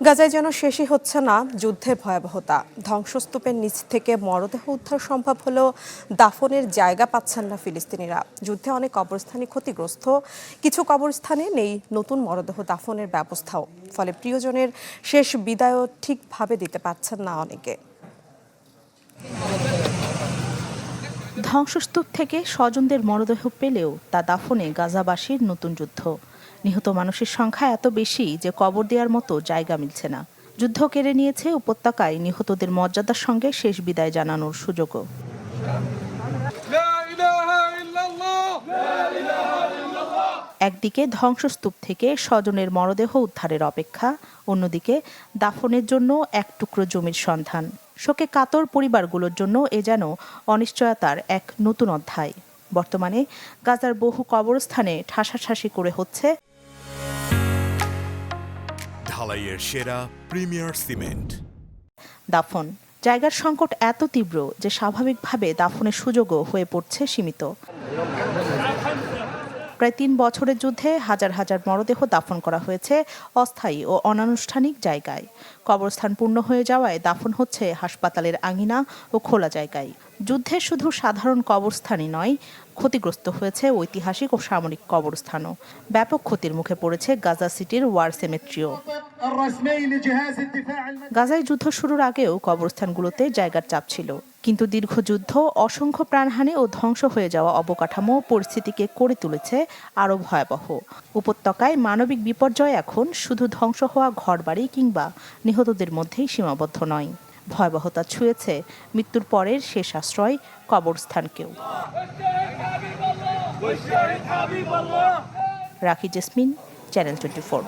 গাজায় যেন শেষই হচ্ছে না যুদ্ধের ভয়াবহতা। ধ্বংসস্তূপের নিচ থেকে মরদেহ উদ্ধার সম্ভব হলেও দাফনের জায়গা পাচ্ছেন না ফিলিস্তিনিরা। যুদ্ধে অনেক কবরস্থানই ক্ষতিগ্রস্ত, কিছু কবরস্থানে নেই নতুন মরদেহ দাফনের ব্যবস্থাও। ফলে প্রিয়জনের শেষ বিদায়ও ঠিকভাবে দিতে পারছেন না অনেকে। ধ্বংসস্তূপ থেকে স্বজনদের মরদেহ পেলেও তা দাফনে গাজাবাসীর নতুন যুদ্ধ। নিহত মানুষের সংখ্যা এত বেশি যে কবর দেওয়ার মতো জায়গা মিলছে না। যুদ্ধ কেড়ে নিয়েছে উপত্যকায় নিহতদের মর্যাদার সঙ্গে শেষ বিদায় জানানোর সুযোগও। একদিকে ধ্বংসস্তূপ থেকে স্বজনের মরদেহ উদ্ধারের অপেক্ষা, অন্যদিকে দাফনের জন্য এক টুকরো জমির সন্ধান। শোকে কাতর পরিবারগুলোর জন্য এ যেন অনিশ্চয়তার এক নতুন অধ্যায়। বর্তমানে গাজার বহু কবরস্থানে ঠাসাঠাসি করে হচ্ছে ঢালাইয়ের সেরা প্রিমিয়ার সিমেন্ট। দাফন। জায়গার সংকট এত তীব্র যে স্বাভাবিকভাবে দাফনের সুযোগও হয়ে পড়ছে সীমিত। প্রায় ৩ বছরের যুদ্ধে হাজার হাজার মরদেহ দাফন করা হয়েছে অস্থায়ী ও অনানুষ্ঠানিক জায়গায়। কবরস্থান পূর্ণ হয়ে যাওয়ায় দাফন হচ্ছে হাসপাতালের আঙিনা ও খোলা জায়গায়। যুদ্ধে শুধু সাধারণ কবরস্থানই নয়, ক্ষতিগ্রস্ত হয়েছে ঐতিহাসিক ও সামরিক কবরস্থানও। ব্যাপক ক্ষতির মুখে পড়েছে গাজা সিটির ওয়ার সেমেট্রিও। গাজায় যুদ্ধ শুরুর আগেও কবরস্থানগুলোতে জায়গার চাপ ছিল, কিন্তু দীর্ঘ যুদ্ধ, অসংখ্য প্রাণহানি ও ধ্বংস হয়ে যাওয়া অবকাঠামো পরিস্থিতিকে করে তুলেছে আরও ভয়াবহ। উপত্যকায় মানবিক বিপর্যয় এখন শুধু ধ্বংস হওয়া ঘরবাড়ি কিংবা নিহতদের মধ্যেই সীমাবদ্ধ নয়, ভয়াবহতা ছুঁয়েছে মৃত্যুর পরের শেষ আশ্রয় কবরস্থানকেও। রাখি জেসমিন, চ্যানেল 24।